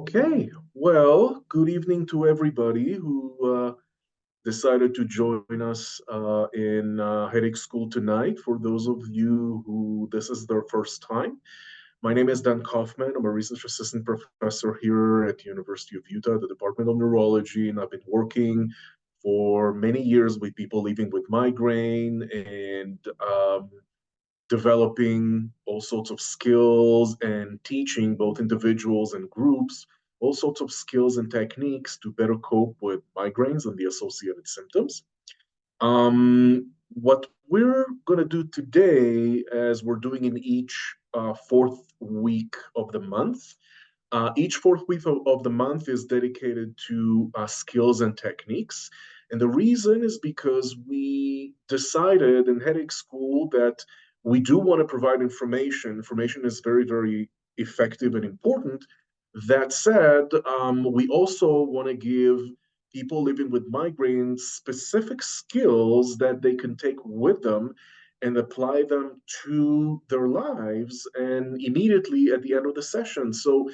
Okay, well, good evening to everybody who decided to join us in headache school tonight. For those of you who this is their first time, my name is Dan Kaufman. I'm a research assistant professor here at the University of Utah, the Department of Neurology, and I've been working for many years with people living with migraine and developing all sorts of skills and teaching both individuals and groups all sorts of skills and techniques to better cope with migraines and the associated symptoms. What we're going to do today, as we're doing in each fourth week of the month, each fourth week of the month is dedicated to skills and techniques. And the reason is because we decided in headache school that we do want to provide information. Information is very, very effective and important. That said, we also want to give people living with migraines specific skills that they can take with them and apply them to their lives and immediately at the end of the session. So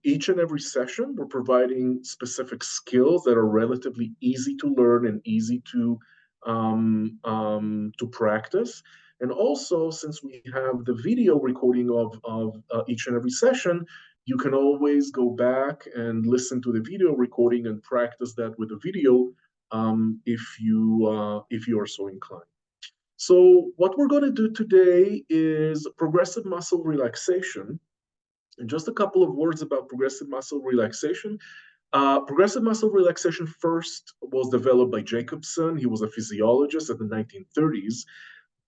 each and every session, we're providing specific skills that are relatively easy to learn and easy to practice. And also, since we have the video recording of each and every session, you can always go back and listen to the video recording and practice that with the video if you are so inclined. So what we're going to do today is progressive muscle relaxation. And just a couple of words about progressive muscle relaxation. Progressive muscle relaxation first was developed by Jacobson. He was a physiologist in the 1930s.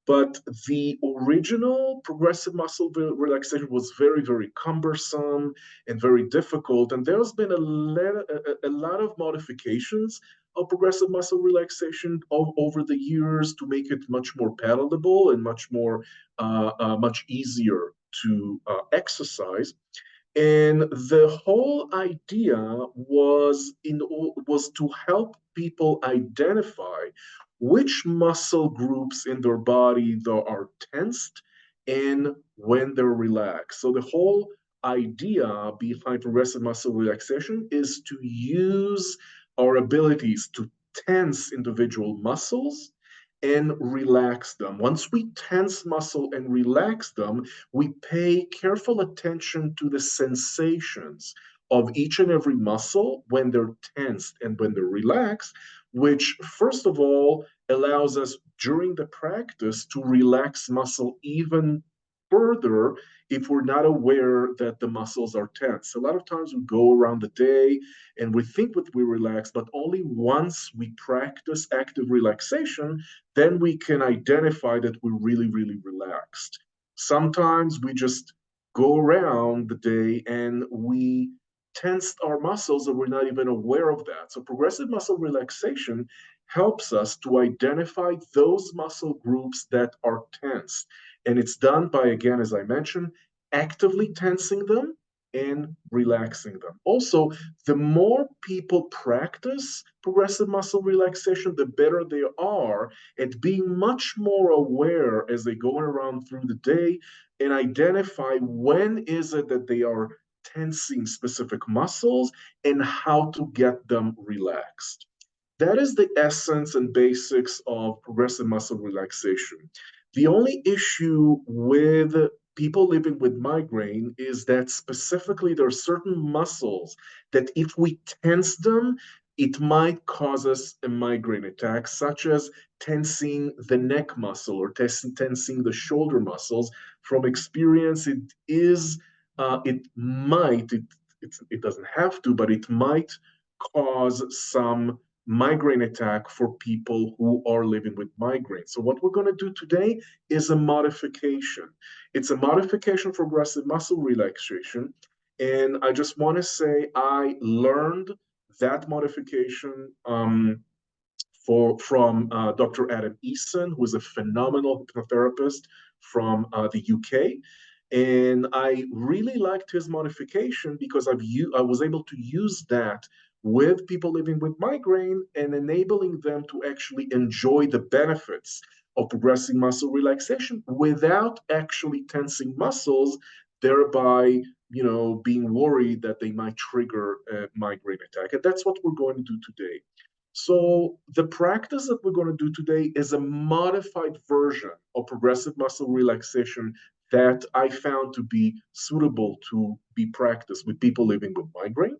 But the original progressive muscle relaxation was very, very cumbersome and very difficult. And there's been a lot of modifications of progressive muscle relaxation over the years to make it much more palatable and much easier to exercise. And the whole idea was to help people identify which muscle groups in their body that are tensed and when they're relaxed. So the whole idea behind progressive muscle relaxation is to use our abilities to tense individual muscles and relax them. Once we tense muscle and relax them, we pay careful attention to the sensations of each and every muscle when they're tensed and when they're relaxed, which, first of all, allows us during the practice to relax muscle even further if we're not aware that the muscles are tense. A lot of times we go around the day and we think that we relax, but only once we practice active relaxation, then we can identify that we're really, really relaxed. Sometimes we just go around the day and we tensed our muscles and we're not even aware of that. So progressive muscle relaxation helps us to identify those muscle groups that are tensed. And it's done by, again, as I mentioned, actively tensing them and relaxing them. Also, the more people practice progressive muscle relaxation, the better they are at being much more aware as they go around through the day and identify when is it that they are tensing specific muscles and how to get them relaxed. That is the essence and basics of progressive muscle relaxation. The only issue with people living with migraine is that specifically there are certain muscles that if we tense them, it might cause us a migraine attack, such as tensing the neck muscle or tensing the shoulder muscles. From experience, it doesn't have to, but it might cause some migraine attack for people who are living with migraine. So what we're going to do today is a modification. It's a modification for progressive muscle relaxation. And I just want to say I learned that modification from Dr. Adam Eason, who is a phenomenal hypnotherapist from the UK. And I really liked his modification because I was able to use that with people living with migraine and enabling them to actually enjoy the benefits of progressive muscle relaxation without actually tensing muscles thereby, being worried that they might trigger a migraine attack. And that's what we're going to do today. So the practice that we're going to do today is a modified version of progressive muscle relaxation that I found to be suitable to be practiced with people living with migraine.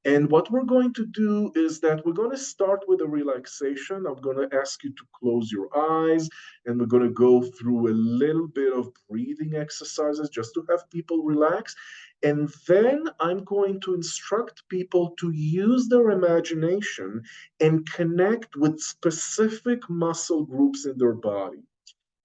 And what we're going to do is that we're going to start with a relaxation. I'm going to ask you to close your eyes, and we're going to go through a little bit of breathing exercises just to have people relax. And then I'm going to instruct people to use their imagination and connect with specific muscle groups in their body.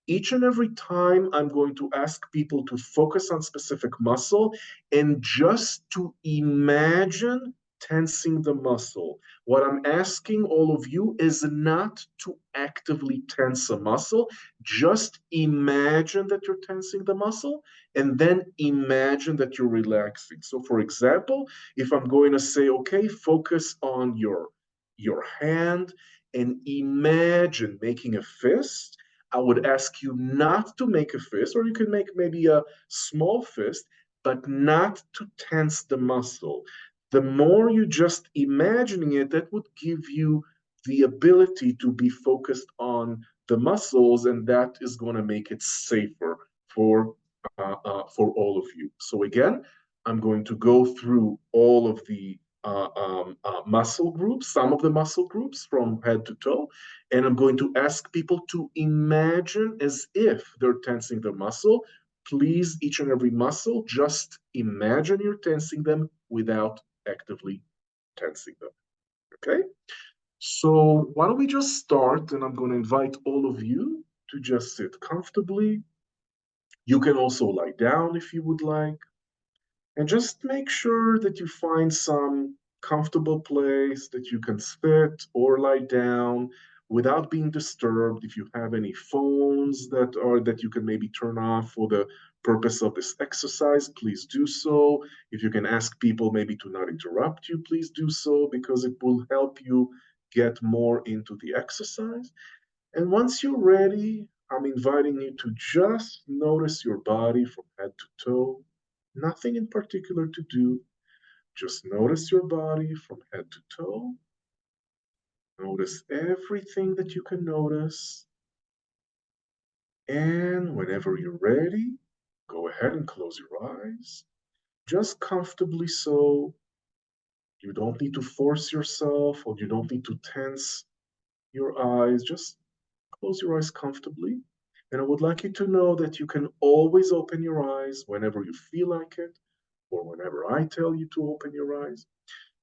Each and every time, I'm going to ask people to focus on specific muscle and just to imagine tensing the muscle. What I'm asking all of you is not to actively tense a muscle, just imagine that you're tensing the muscle and then imagine that you're relaxing. So for example, if I'm going to say, okay, focus on your hand and imagine making a fist, I would ask you not to make a fist, or you can make maybe a small fist, but not to tense the muscle. The more you just imagining it, that would give you the ability to be focused on the muscles, and that is going to make it safer for all of you. So again, I'm going to go through all of the muscle groups, some of the muscle groups from head to toe, and I'm going to ask people to imagine as if they're tensing the muscle. Please, each and every muscle, just imagine you're tensing them without actively tensing them. Okay? So why don't we just start? And I'm going to invite all of you to just sit comfortably. You can also lie down if you would like. And just make sure that you find some comfortable place that you can sit or lie down without being disturbed. If you have any phones that you can maybe turn off for the purpose of this exercise, please do so. If you can ask people maybe to not interrupt you, please do so, because it will help you get more into the exercise. And once you're ready, I'm inviting you to just notice your body from head to toe. Nothing in particular to do. Just notice your body from head to toe. Notice everything that you can notice. And whenever you're ready, go ahead and close your eyes. Just comfortably so. You don't need to force yourself, or you don't need to tense your eyes. Just close your eyes comfortably. And I would like you to know that you can always open your eyes whenever you feel like it, or whenever I tell you to open your eyes.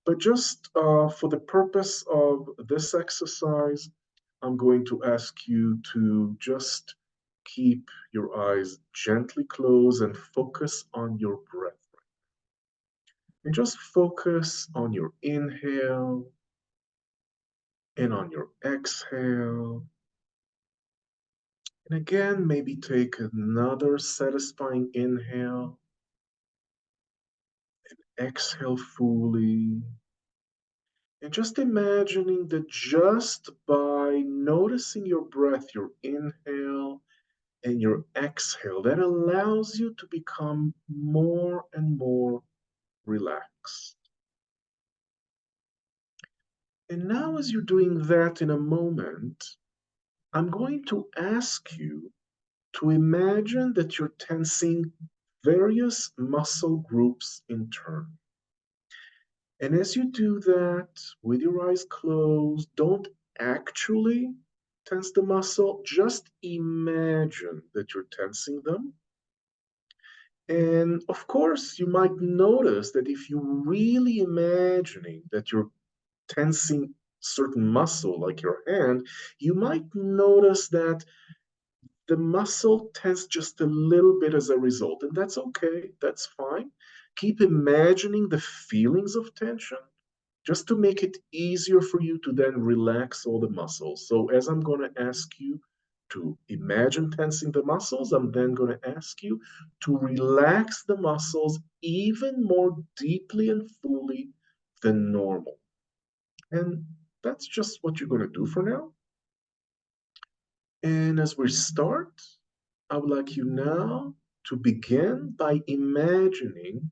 But just for the purpose of this exercise, I'm going to ask you to just keep your eyes gently closed and focus on your breath. And just focus on your inhale and on your exhale. And again, maybe take another satisfying inhale. Exhale fully. And just imagining that just by noticing your breath, your inhale and your exhale, that allows you to become more and more relaxed. And now, as you're doing that in a moment, I'm going to ask you to imagine that you're tensing various muscle groups in turn. And as you do that with your eyes closed, don't actually tense the muscle, just imagine that you're tensing them. And of course, you might notice that if you're really imagining that you're tensing certain muscle, like your hand, you might notice that the muscle tense just a little bit as a result. And that's okay, that's fine. Keep imagining the feelings of tension just to make it easier for you to then relax all the muscles. So as I'm going to ask you to imagine tensing the muscles, I'm then going to ask you to relax the muscles even more deeply and fully than normal. And that's just what you're going to do for now. And as we start, I would like you now to begin by imagining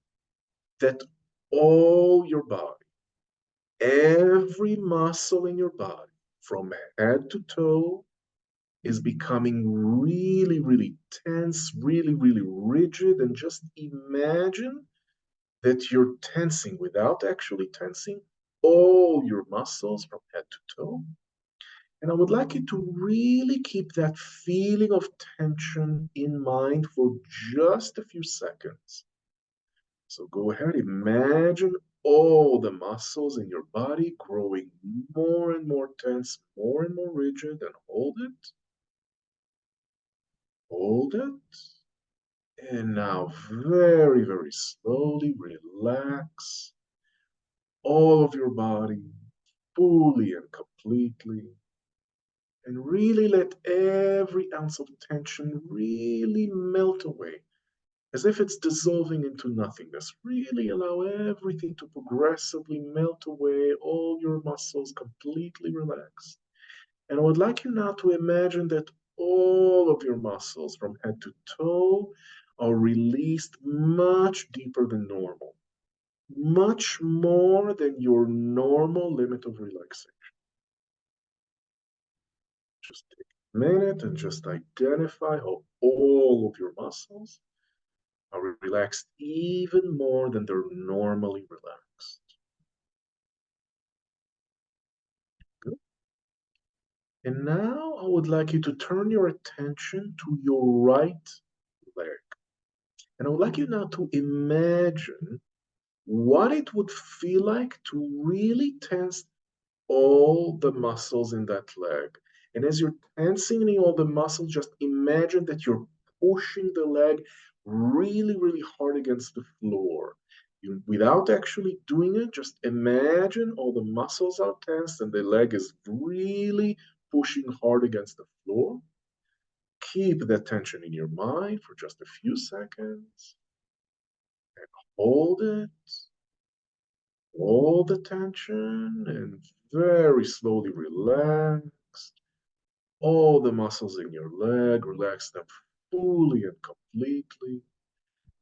that all your body, every muscle in your body, from head to toe, is becoming really, really tense, really, really rigid. And just imagine that you're tensing without actually tensing all your muscles from head to toe. And I would like you to really keep that feeling of tension in mind for just a few seconds. So go ahead, imagine all the muscles in your body growing more and more tense, more and more rigid, and hold it. And now very, very slowly relax all of your body fully and completely. And really let every ounce of tension really melt away as if it's dissolving into nothingness. Really allow everything to progressively melt away, all your muscles completely relaxed. And I would like you now to imagine that all of your muscles from head to toe are released much deeper than normal, much more than your normal limit of relaxation. Just take a minute and just identify how all of your muscles are relaxed even more than they're normally relaxed. Good. And now I would like you to turn your attention to your right leg. And I would like you now to imagine what it would feel like to really tense all the muscles in that leg. And as you're tensing all the muscles, just imagine that you're pushing the leg really, really hard against the floor. Without actually doing it, just imagine all the muscles are tensed and the leg is really pushing hard against the floor. Keep that tension in your mind for just a few seconds and hold the tension and very slowly relax all the muscles in your leg, relax them fully and completely.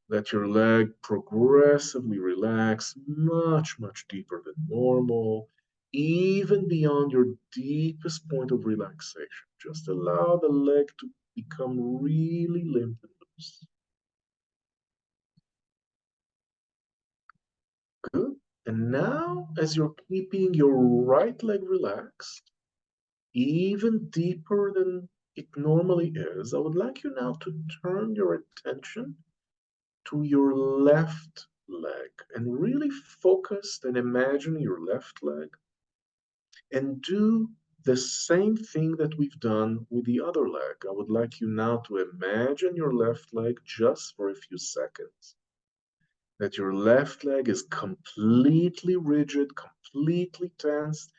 Let your leg progressively relax much, much deeper than normal, even beyond your deepest point of relaxation. Just allow the leg to become really limp and loose. Good. And now, as you're keeping your right leg relaxed, even deeper than it normally is, I would like you now to turn your attention to your left leg and really focus and imagine your left leg and do the same thing that we've done with the other leg. I would like you now to imagine your left leg just for a few seconds. That your left leg is completely rigid, completely tense,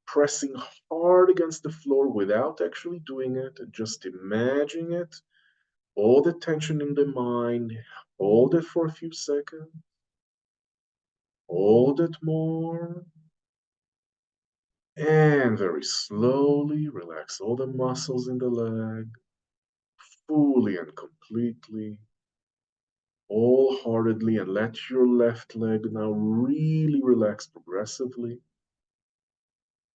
pressing hard against the floor without actually doing it, and just imagining it, all the tension in the mind, hold it for a few seconds, hold it more, and very slowly relax all the muscles in the leg, fully and completely, wholeheartedly, and let your left leg now really relax progressively.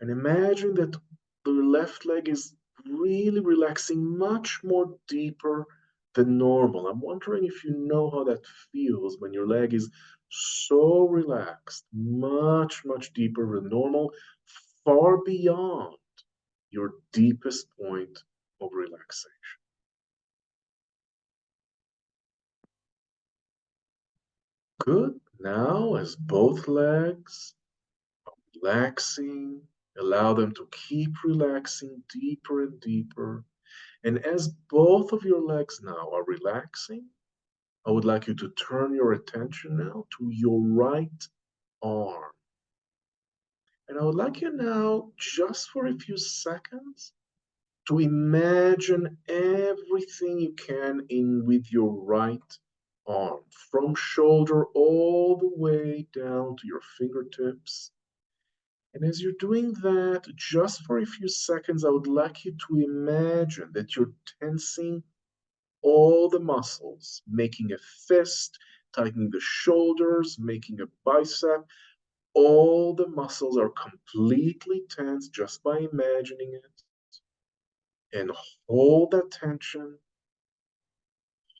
And imagine that the left leg is really relaxing much more deeper than normal. I'm wondering if you know how that feels when your leg is so relaxed, much, much deeper than normal, far beyond your deepest point of relaxation. Good. Now, as both legs are relaxing, allow them to keep relaxing deeper and deeper. And as both of your legs now are relaxing, I would like you to turn your attention now to your right arm. And I would like you now, just for a few seconds, to imagine everything you can in with your right arm, from shoulder all the way down to your fingertips. And as you're doing that, just for a few seconds, I would like you to imagine that you're tensing all the muscles, making a fist, tightening the shoulders, making a bicep. All the muscles are completely tense just by imagining it. And hold that tension,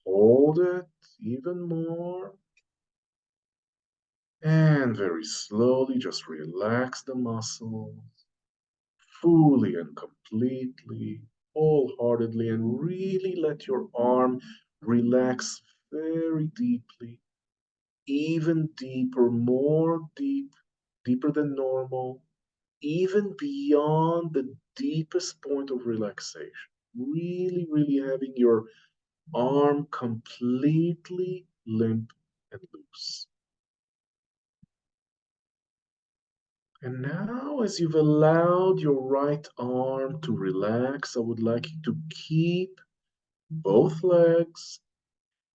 hold it even more. And very slowly just relax the muscles fully and completely, wholeheartedly, and really let your arm relax very deeply, even deeper, more deep, deeper than normal, even beyond the deepest point of relaxation. Really, really having your arm completely limp and loose. And now, as you've allowed your right arm to relax, I would like you to keep both legs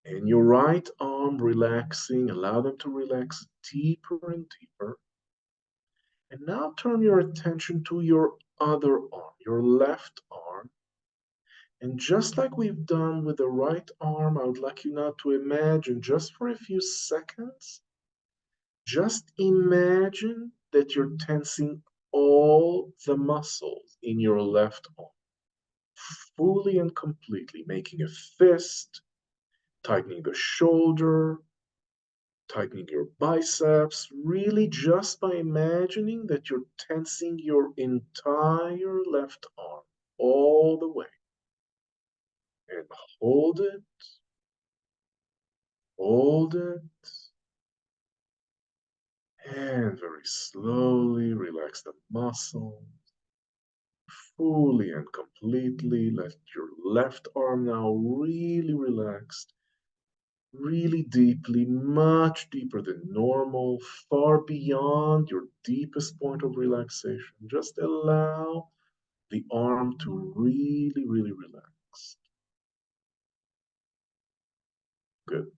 and your right arm relaxing. Allow them to relax deeper and deeper. And now turn your attention to your other arm, your left arm. And just like we've done with the right arm, I would like you now to imagine just for a few seconds, just imagine that you're tensing all the muscles in your left arm, fully and completely, making a fist, tightening the shoulder, tightening your biceps, really just by imagining that you're tensing your entire left arm all the way. And hold it, hold it, and very slowly relax the muscle. Fully and completely let your left arm now really relaxed, really deeply, much deeper than normal, far beyond your deepest point of relaxation. Just allow the arm to really, really relax. Good.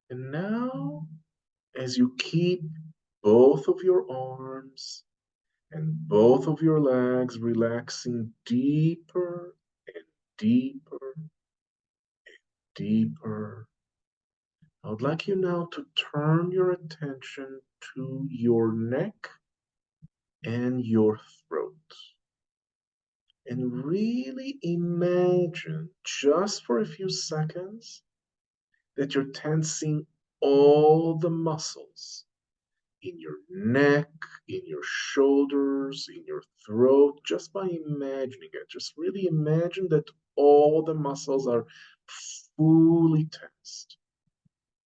And now, as you keep both of your arms and both of your legs relaxing deeper and deeper, deeper, I would like you now to turn your attention to your neck and your throat. And really imagine, just for a few seconds, that you're tensing all the muscles in your neck, in your shoulders, in your throat, just by imagining it. Just really imagine that all the muscles are fully tensed.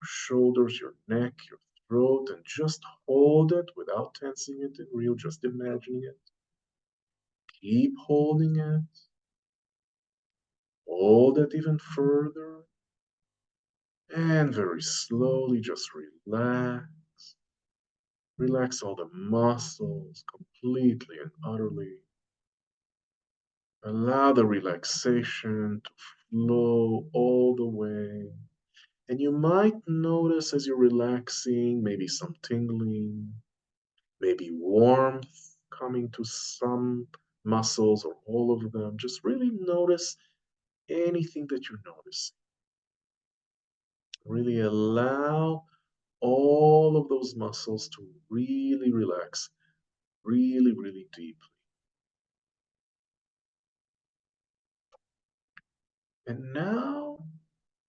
Your shoulders, your neck, your throat, and just hold it without tensing it in real, just imagining it. Keep holding it. Hold it even further. And very slowly just relax. Relax all the muscles completely and utterly. Allow the relaxation to flow all the way. And you might notice as you're relaxing, maybe some tingling, maybe warmth coming to some muscles or all of them. Just really notice anything that you notice. Really allow all of those muscles to really relax, really, really deeply. And now,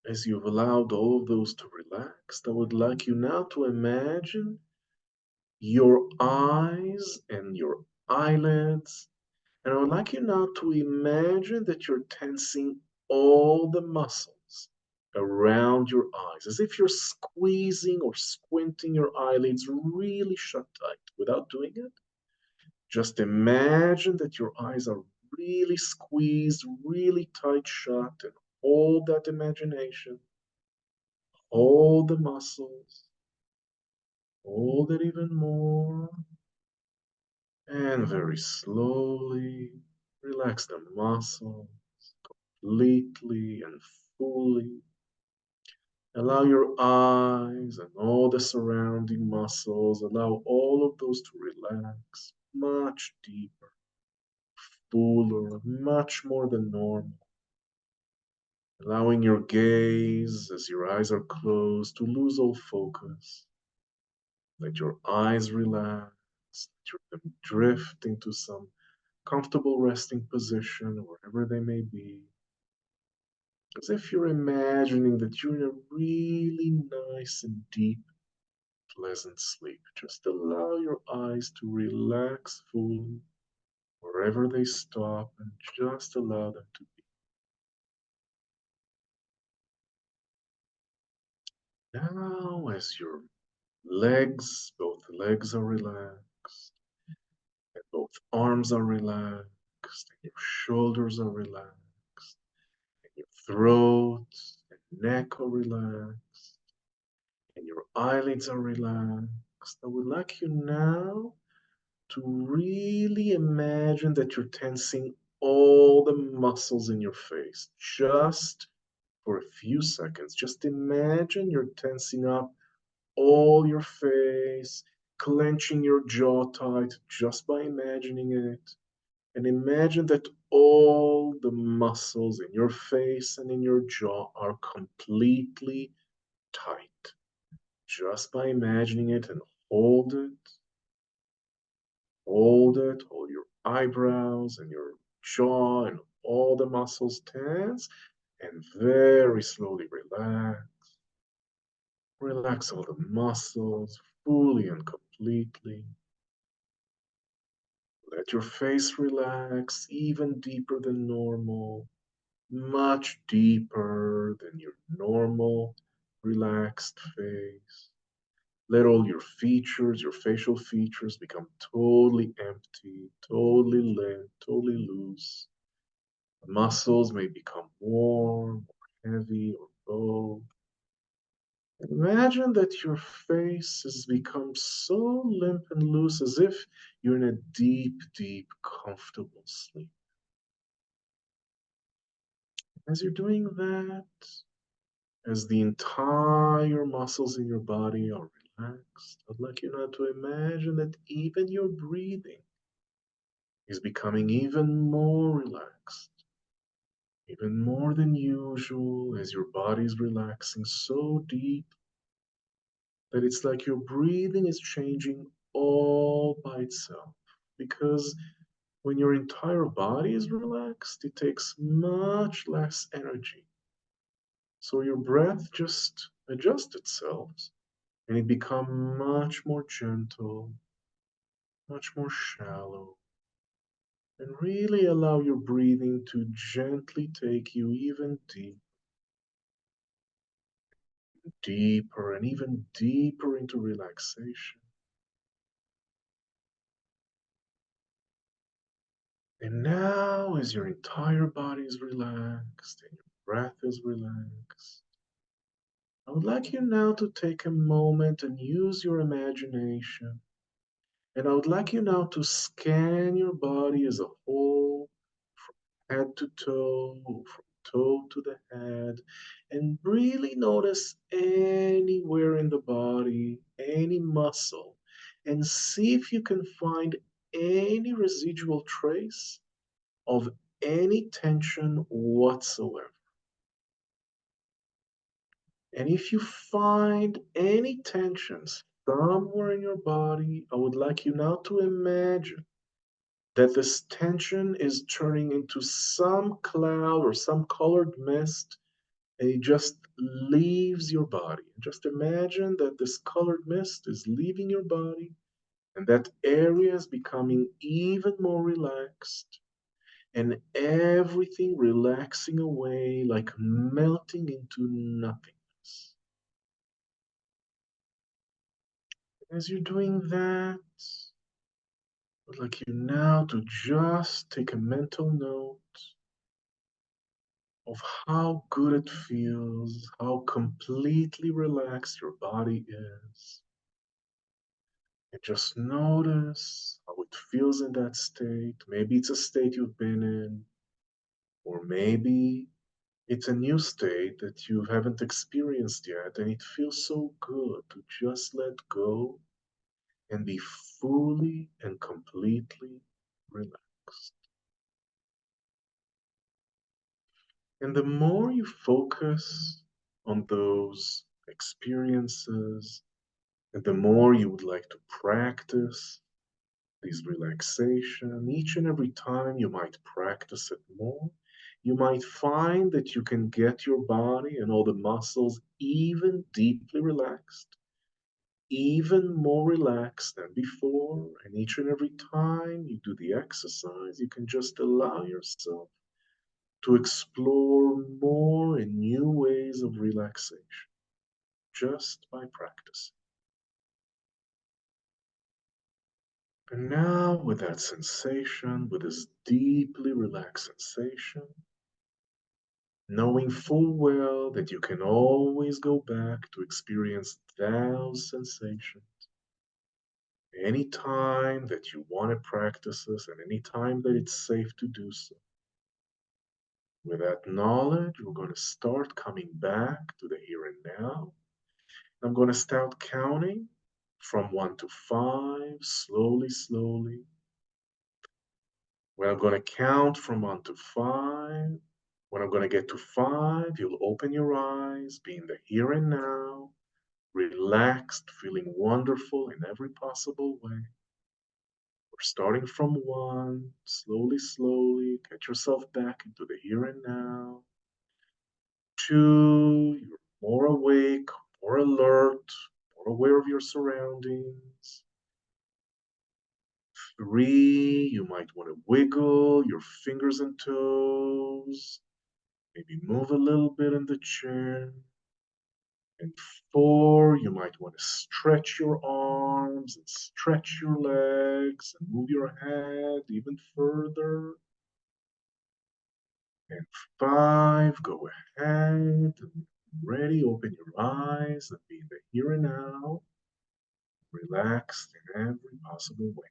as you've allowed all of those to relax, I would like you now to imagine your eyes and your eyelids. And I would like you now to imagine that you're tensing all the muscles around your eyes, as if you're squeezing or squinting your eyelids really shut tight without doing it. Just imagine that your eyes are really squeezed, really tight shut, and hold that imagination. Hold the muscles. Hold it even more. And very slowly relax the muscles completely and fully. Allow your eyes and all the surrounding muscles, allow all of those to relax much deeper, fuller, much more than normal. allowing your gaze as your eyes are closed to lose all focus. Let your eyes relax, let them drift into some comfortable resting position, wherever they may be, as if you're imagining that you're in a really nice and deep, pleasant sleep. Just allow your eyes to relax fully wherever they stop and just allow them to be. Now, as your both legs are relaxed, and both arms are relaxed, and your shoulders are relaxed, and your throat and neck are relaxed, and your eyelids are relaxed. I would like you now to really imagine that you're tensing all the muscles in your face just for a few seconds. Just imagine you're tensing up all your face, clenching your jaw tight just by imagining it. And imagine that all the muscles in your face and in your jaw are completely tight just by imagining it, and hold it, hold your eyebrows and your jaw and all the muscles tense, and very slowly relax. Relax all the muscles fully and completely. Let your face relax even deeper than normal, much deeper than your normal relaxed face. Let all your features, your facial features, become totally empty, totally limp, totally loose. The muscles may become warm or heavy or both. Imagine that your face has become so limp and loose as if you're in a deep, deep, comfortable sleep. As you're doing that, as the entire muscles in your body are relaxed, I'd like you now to imagine that even your breathing is becoming even more relaxed, even more than usual, as your body is relaxing so deep that it's like your breathing is changing all by itself. Because when your entire body is relaxed, it takes much less energy. So your breath just adjusts itself and it becomes much more gentle, much more shallow, and really allow your breathing to gently take you even deeper and even deeper into relaxation. And now, as your entire body is relaxed and your breath is relaxed, I would like you now to take a moment and use your imagination. And I would like you now to scan your body as a whole, from head to toe, from toe to the head, and really notice anywhere in the body, any muscle, and see if you can find any residual trace of any tension whatsoever. And if you find any tensions somewhere in your body, I would like you now to imagine that this tension is turning into some cloud or some colored mist, and it just leaves your body. Just imagine that this colored mist is leaving your body, and that area is becoming even more relaxed, and everything relaxing away, like melting into nothingness. As you're doing that, I'd like you now to just take a mental note of how good it feels, how completely relaxed your body is. And just notice how it feels in that state. Maybe it's a state you've been in, or maybe it's a new state that you haven't experienced yet, and it feels so good to just let go and be fully and completely relaxed. And the more you focus on those experiences, and the more you would like to practice this relaxation, each and every time you might practice it more, you might find that you can get your body and all the muscles even deeply relaxed, even more relaxed than before. And each and every time you do the exercise, you can just allow yourself to explore more and new ways of relaxation just by practicing. And now, with that sensation, with this deeply relaxed sensation, knowing full well that you can always go back to experience those sensations anytime that you want to practice this and anytime that it's safe to do so. With that knowledge, we're going to start coming back to the here and now. I'm going to start counting from 1 to 5, slowly, slowly. When I'm going to count from 1 to 5, when I'm going to get to 5, you'll open your eyes, be in the here and now, relaxed, feeling wonderful in every possible way. We're starting from 1, slowly, slowly, get yourself back into the here and now. 2, you're more awake, more alert, more aware of your surroundings. 3, you might want to wiggle your fingers and toes, maybe move a little bit in the chair. And 4, you might want to stretch your arms and stretch your legs and move your head even further. And 5, go ahead and ready, open your eyes and be in the here and now, relaxed in every possible way.